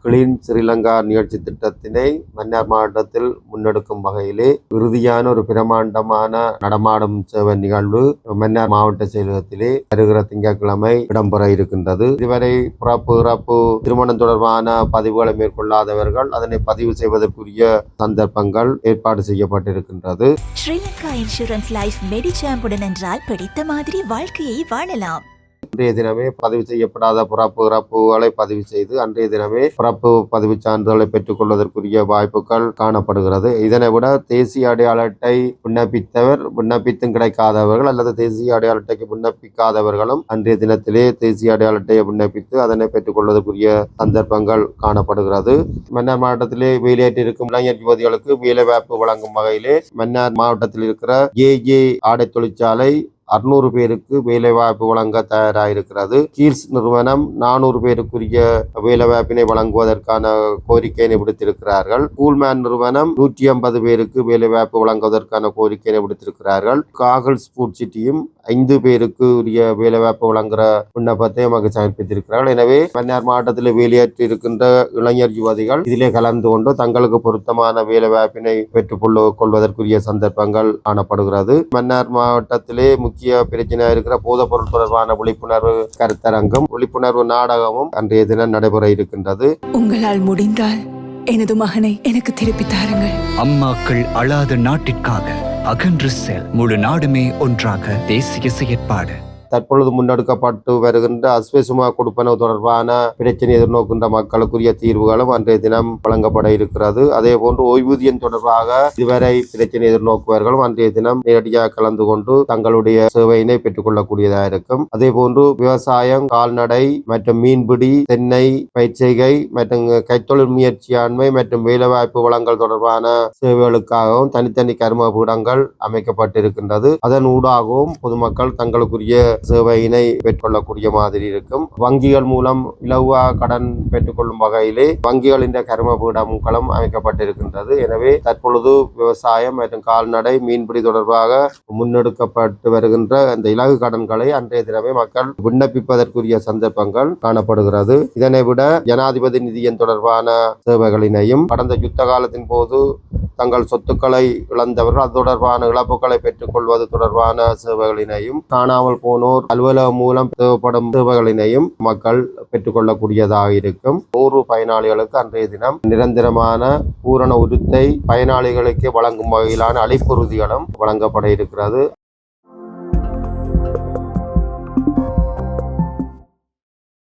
Clean Sri Lanka நிகழ்ச்சி திட்டத்தினை மன்னார் மாவட்டத்தில் முன்னெடுக்கும் வகையிலே இறுதியான ஒரு பிரமாண்டமான நடமாடும் சேவை நிகழ்வு மன்னார் மாவட்ட செயலகத்திலே வருகிற திங்கட்கிழமை இடம்பெற இருக்கின்றது. இதுவரை பிறப்பு இறப்பு திருமணம் தொடர்பான பதிவுகளை மேற்கொள்ளாதவர்கள் அதனை பதிவு செய்வதற்குரிய சந்தர்ப்பங்கள் ஏற்பாடு செய்யப்பட்டிருக்கின்றது. ஸ்ரீலங்கா இன்சூரன்ஸ் லைஃப் மெடிசாம்புடன் என்றால் பிடித்த மாதிரி வாழ்க்கையை வாழலாம். அன்றைய தினமே பதிவு செய்யப்படாத பிறப்பு இறப்புகளை பதிவு செய்து அன்றைய தினமே பிறப்பு பதிவு சான்றிதழை பெற்றுக் கொள்வதற்குரிய வாய்ப்புகள் காணப்படுகிறது. இதனை விட தேசிய அடையாள அட்டை விண்ணப்பித்தவர் விண்ணப்பித்தும் கிடைக்காதவர்கள் அல்லது தேசிய அடையாள அட்டைக்கு விண்ணப்பிக்காதவர்களும் அன்றைய தினத்திலே தேசிய அடையாள அட்டையை விண்ணப்பித்து அதனை பெற்றுக் கொள்வதற்குரிய சந்தர்ப்பங்கள் காணப்படுகிறது. மன்னார் மாவட்டத்திலே வேலையேற்றிருக்கும் இளைஞர் யுவதிகளுக்கு வேலைவாய்ப்பு வழங்கும் வகையிலே மன்னார் மாவட்டத்தில் இருக்கிற ஏ ஆடை தொழிற்சாலை 600 பேருக்கு வேலைவாய்ப்பு வழங்க தயாராயிருக்கிறது. கீல்ஸ் நிறுவனம் 400 பேருக்குரிய வேலைவாய்ப்பினை வழங்குவதற்கான கோரிக்கையினை விடுத்திருக்கிறார்கள். கூல்மேன் நிறுவனம் 150 பேருக்கு வேலைவாய்ப்பு வழங்குவதற்கான கோரிக்கையினை விடுத்திருக்கிறார்கள். காகல்ஸ் ஃபுட் சிட்டியும் 5 பேருக்கு உரிய வேலைவாய்ப்பு வழங்குகிற விண்ணப்பத்தை நமக்கு சமர்ப்பித்திருக்கிறார்கள். எனவே மன்னார் மாவட்டத்தில் வேலையேற்றி இருக்கின்ற இளைஞர் யுவதிகள் இதிலே கலந்து கொண்டு தங்களுக்கு பொருத்தமான வேலைவாய்ப்பினை பெற்றுக் கொள்வதற்குரிய சந்தர்ப்பங்கள் காணப்படுகிறது. மன்னார் மாவட்டத்திலே முக்கிய பிரச்சனை இருக்கிற போதைப் பொருள் தொடர்பான விழிப்புணர்வு கருத்தரங்கம் விழிப்புணர்வு நாடகமும் அன்றைய தினம் நடைபெற இருக்கின்றது. உங்களால் முடிந்தால் எனது மகனை எனக்கு திருப்பி தாருங்கள். அம்மாக்கள் அழாத நாட்டிற்காக அகன்று செல். முழு நாடுமே ஒன்றாக தேசிய செயற்பாடு. தற்பொழுது முன்னெடுக்கப்பட்டு வருகின்ற அஸ்வசுமா கொடுப்பனவு தொடர்பான பிரச்சனை எதிர்நோக்கின்ற மக்களுக்குரிய தீர்வுகளும் அன்றைய தினம் வழங்கப்பட இருக்கிறது. அதே போன்று ஓய்வூதியம் தொடர்பாக இதுவரை பிரச்சனை எதிர்நோக்குவர்களும் அன்றைய தினம் நேரடியாக கலந்து கொண்டு தங்களுடைய சேவையினை பெற்றுக் கொள்ளக்கூடியதாக இருக்கும். அதே போன்று விவசாயம், கால்நடை மற்றும் மீன்பிடி, தென்னை பயிற்சிகை மற்றும் கைத்தொழில் முயற்சியாண்மை மற்றும் வேலைவாய்ப்பு வழங்கல் தொடர்பான சேவைகளுக்காகவும் தனித்தனி கர்ம பீடங்கள் அமைக்கப்பட்டிருக்கின்றது. அதன் ஊடாகவும் பொதுமக்கள் தங்களுக்குரிய சேவையினை பெற்றுக்கொள்ளக்கூடிய மாதிரி இருக்கும். வங்கிகள் மூலம் இலவா கடன் பெற்றுக்கொள்ளும் வகையிலே வங்கிகளின் கர்ம பீடங்களும் அமைக்கப்பட்டிருக்கின்றது. எனவே தற்பொழுது விவசாயம் மற்றும் கால்நடை மீன்பிடி தொடர்பாக முன்னெடுக்கப்பட்டு வருகின்ற அந்த இலகு கடன்களை அன்றைய தினமே மக்கள் விண்ணப்பிப்பதற்குரிய சந்தர்ப்பங்கள் காணப்படுகிறது. இதனை விட ஜனாதிபதி நிதியம் தொடர்பான சேவைகளினையும் கடந்த யுத்த காலத்தின் போது தங்கள் சொத்துக்களை இழந்தவர்கள் அது தொடர்பான இழப்புகளை பெற்றுக் கொள்வது தொடர்பான சேவைகளினையும் காணாமல் போனோர் அலுவலகம் மூலம் தேவைப்படும் சேவைகளினையும் மக்கள் பெற்றுக்கொள்ளக்கூடியதாக இருக்கும். 100 பயனாளிகளுக்கு அன்றைய தினம் நிரந்தரமான பூரண உறுத்தை பயனாளிகளுக்கு வழங்கும் வகையிலான அளிப்புறுதிகளும் வழங்கப்பட இருக்கிறது.